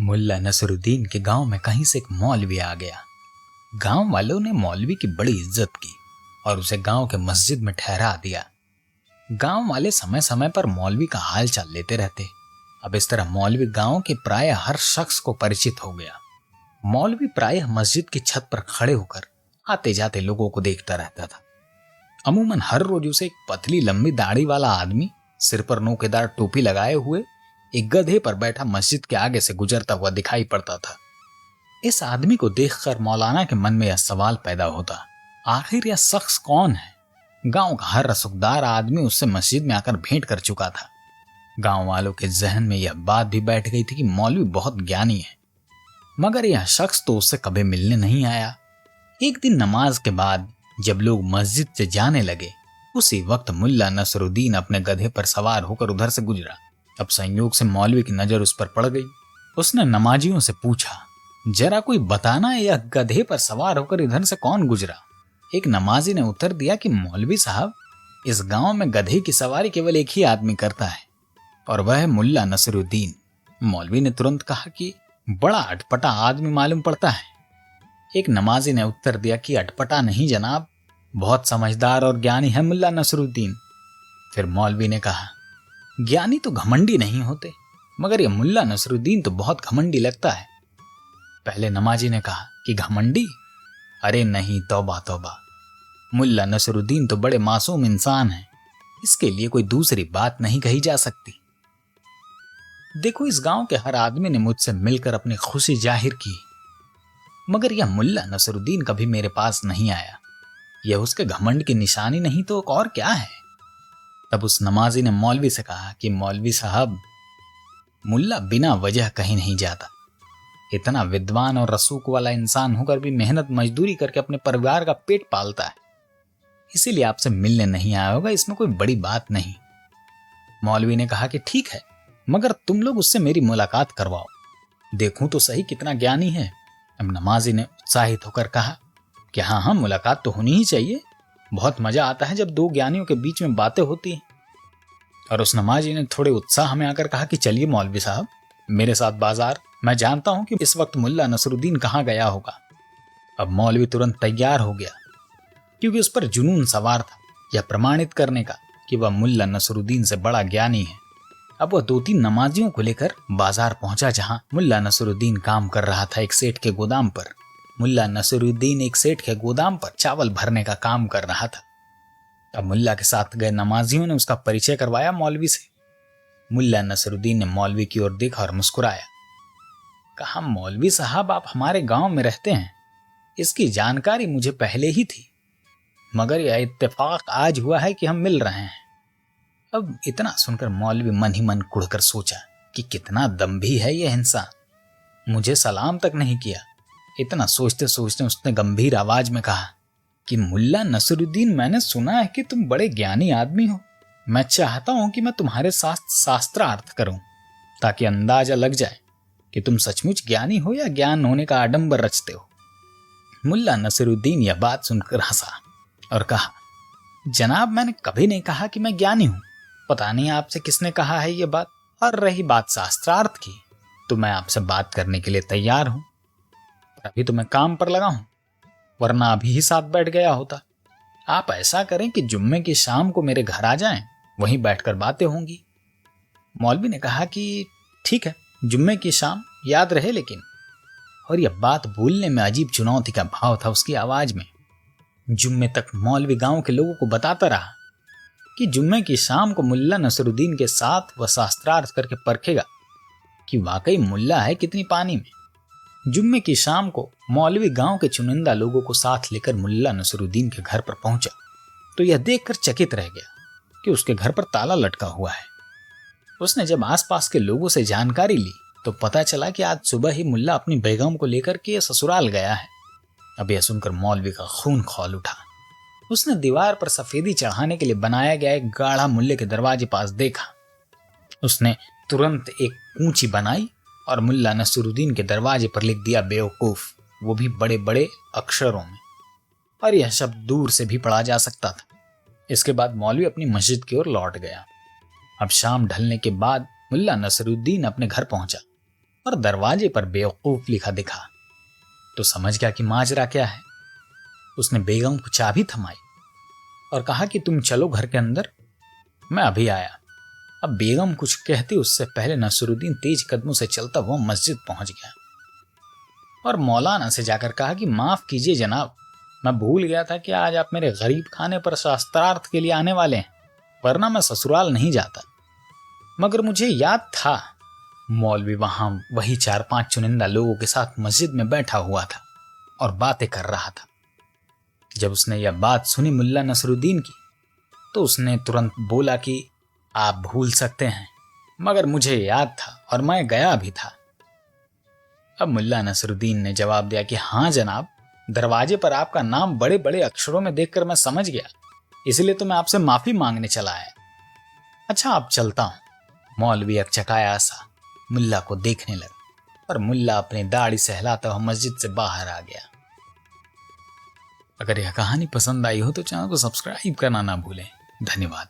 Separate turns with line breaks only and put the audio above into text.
मुल्ला नसरुद्दीन के गांव में कहीं से एक मौलवी आ गया। गांव वालों ने मौलवी की बड़ी इज्जत की और उसे गांव के मस्जिद में ठहरा दिया। गांव वाले समय समय पर मौलवी का हाल चाल लेते रहते। अब इस तरह मौलवी गांव के प्राय हर शख्स को परिचित हो गया। मौलवी प्रायः मस्जिद की छत पर खड़े होकर आते जाते लोगों को देखता रहता था। अमूमन हर रोज उसे एक पतली लंबी दाढ़ी वाला आदमी सिर पर नोकेदार टोपी लगाए हुए एक गधे पर बैठा मस्जिद के आगे से गुजरता हुआ दिखाई पड़ता था। इस आदमी को देखकर मौलाना के मन में यह सवाल पैदा होता, आखिर यह शख्स कौन है? गांव का हर रसूखदार आदमी उससे मस्जिद में आकर भेंट कर चुका था। गांव वालों के जहन में यह बात भी बैठ गई थी कि मौलवी बहुत ज्ञानी है, मगर यह शख्स तो उससे कभी मिलने नहीं आया। एक दिन नमाज के बाद जब लोग मस्जिद से जाने लगे, उसी वक्त मुल्ला नसरुद्दीन अपने गधे पर सवार होकर उधर से गुजरा। अब संयोग से मौलवी की नजर उस पर पड़ गई। उसने नमाजियों से पूछा, जरा कोई बताना यह गधे पर सवार होकर इधर से कौन गुजरा? एक नमाजी ने उत्तर दिया कि मौलवी साहब, इस गांव में गधे की सवारी केवल एक ही आदमी करता है और वह है मुल्ला नसरुद्दीन। मौलवी ने तुरंत कहा कि बड़ा अटपटा आदमी मालूम पड़ता है। एक नमाजी ने उत्तर दिया कि अटपटा नहीं जनाब, बहुत समझदार और ज्ञानी है मुल्ला नसरुद्दीन। फिर मौलवी ने कहा, ज्ञानी तो घमंडी नहीं होते, मगर यह मुल्ला नसरुद्दीन तो बहुत घमंडी लगता है। पहले नमाजी ने कहा कि घमंडी? अरे नहीं, तौबा तौबा, मुल्ला नसरुद्दीन तो बड़े मासूम इंसान हैं, इसके लिए कोई दूसरी बात नहीं कही जा सकती। देखो, इस गांव के हर आदमी ने मुझसे मिलकर अपनी खुशी जाहिर की, मगर यह मुल्ला नसरुद्दीन कभी मेरे पास नहीं आया। यह उसके घमंड की निशानी नहीं तो और क्या है? तब उस नमाजी ने मौलवी से कहा कि मौलवी साहब, मुल्ला बिना वजह कहीं नहीं जाता। इतना विद्वान और रसूख वाला इंसान होकर भी मेहनत मजदूरी करके अपने परिवार का पेट पालता है, इसीलिए आपसे मिलने नहीं आया होगा, इसमें कोई बड़ी बात नहीं। मौलवी ने कहा कि ठीक है, मगर तुम लोग उससे मेरी मुलाकात करवाओ, देखूं तो सही कितना ज्ञानी है। अब नमाजी ने उत्साहित होकर कहा कि हाँ हाँ, मुलाकात तो होनी ही चाहिए, बहुत मजा आता है जब दो ज्ञानियों के बीच में बातें होती हैं। और उस नमाजी ने थोड़े उत्साह में आकर कहा कि चलिए मौलवी साहब, मेरे साथ बाजार, मैं जानता हूं कि इस वक्त मुल्ला नसरुद्दीन कहां गया होगा। अब मौलवी तुरंत तैयार हो गया, क्योंकि उस पर जुनून सवार था यह प्रमाणित करने का कि वह मुल्ला नसरुद्दीन से बड़ा ज्ञानी है। अब वह 2-3 नमाजियों को लेकर बाजार पहुंचा, जहां मुल्ला नसरुद्दीन काम कर रहा था एक सेठ के गोदाम पर। मुल्ला नसरुद्दीन एक सेठ के गोदाम पर चावल भरने का काम कर रहा था। अब मुल्ला के साथ गए नमाजियों ने उसका परिचय करवाया मौलवी से। मुल्ला नसरुद्दीन ने मौलवी की ओर देखा और मुस्कुराया। कहा, मौलवी साहब, आप हमारे गांव में रहते हैं, इसकी जानकारी मुझे पहले ही थी, मगर यह इत्तेफाक आज हुआ है कि हम मिल रहे हैं। अब इतना सुनकर मौलवी मन ही मन कुढ़कर सोचा कि कितना दम्भी है यह इंसान, मुझे सलाम तक नहीं किया। इतना सोचते सोचते उसने गंभीर आवाज में कहा कि मुल्ला नसरुद्दीन, मैंने सुना है कि तुम बड़े ज्ञानी आदमी हो। मैं चाहता हूं कि मैं तुम्हारे साथ शास्त्रार्थ करूं, ताकि अंदाजा लग जाए कि तुम सचमुच ज्ञानी हो या ज्ञान होने का आडंबर रचते हो। मुल्ला नसरुद्दीन यह बात सुनकर हंसा और कहा, जनाब, मैंने कभी नहीं कहा कि मैं ज्ञानी हूं। पता नहीं आपसे किसने कहा है ये बात। और रही बात शास्त्रार्थ की, तो मैं आपसे बात करने के लिए तैयार हूं, पर अभी तो मैं काम पर लगा हूं, वरना अभी ही साथ बैठ गया होता। आप ऐसा करें कि जुम्मे की शाम को मेरे घर आ जाएं, वहीं बैठकर बातें होंगी। मौलवी ने कहा कि ठीक है, जुम्मे की शाम, याद रहे लेकिन। और यह बात बोलने में अजीब चुनौती का भाव था उसकी आवाज में। जुम्मे तक मौलवी गांव के लोगों को बताता रहा कि जुम्मे की शाम को मुल्ला नसरुद्दीन के साथ वह शास्त्रार्थ करके परखेगा कि वाकई मुल्ला है कितनी पानी में। जुम्मे की शाम को मौलवी गांव के चुनिंदा लोगों को साथ लेकर मुल्ला नसरुद्दीन के घर पर पहुंचा, तो यह देखकर चकित रह गया कि उसके घर पर ताला लटका हुआ है। उसने जब आसपास के लोगों से जानकारी ली तो पता चला कि आज सुबह ही मुल्ला अपनी बेगम को लेकर के ससुराल गया है। अब यह सुनकर मौलवी का खून खौल उठा। उसने दीवार पर सफेदी चढ़ाने के लिए बनाया गया एक गाढ़ा मुल्ले के दरवाजे पास देखा। उसने तुरंत एक ऊंची बनाई और मुल्ला नसरुद्दीन के दरवाजे पर लिख दिया, बेवकूफ, वो भी बड़े बड़े अक्षरों में, और यह शब्द दूर से भी पढ़ा जा सकता था। इसके बाद मौलवी अपनी मस्जिद की ओर लौट गया। अब शाम ढलने के बाद मुल्ला नसरुद्दीन अपने घर पहुंचा। और दरवाजे पर बेवकूफ लिखा दिखा तो समझ गया कि माजरा क्या है। उसने बेगम को चाबी थमाई और कहा कि तुम चलो घर के अंदर, मैं अभी आया। अब बेगम कुछ कहती उससे पहले नसरुद्दीन तेज कदमों से चलता हुआ मस्जिद पहुंच गया और मौलाना से जाकर कहा कि माफ कीजिए जनाब, मैं भूल गया था कि आज आप मेरे गरीब खाने पर शास्त्रार्थ के लिए आने वाले हैं, वरना मैं ससुराल नहीं जाता। मगर मुझे याद था। मौलवी वहां वही 4-5 चुनिंदा लोगों के साथ मस्जिद में बैठा हुआ था और बातें कर रहा था। जब उसने यह बात सुनी मुल्ला नसरुद्दीन की तो उसने तुरंत बोला कि आप भूल सकते हैं, मगर मुझे याद था और मैं गया भी था। अब मुल्ला नसरुद्दीन ने जवाब दिया कि हाँ जनाब, दरवाजे पर आपका नाम बड़े बड़े अक्षरों में देखकर मैं समझ गया, इसलिए तो मैं आपसे माफी मांगने चला आया। अच्छा अब चलता हूं। मौलवी अकचकाया सा मुल्ला को देखने लगा और मुल्ला अपनी दाढ़ी सहलाता हुआ मस्जिद से बाहर आ गया। अगर यह कहानी पसंद आई हो तो चैनल को सब्सक्राइब करना ना भूलें। धन्यवाद।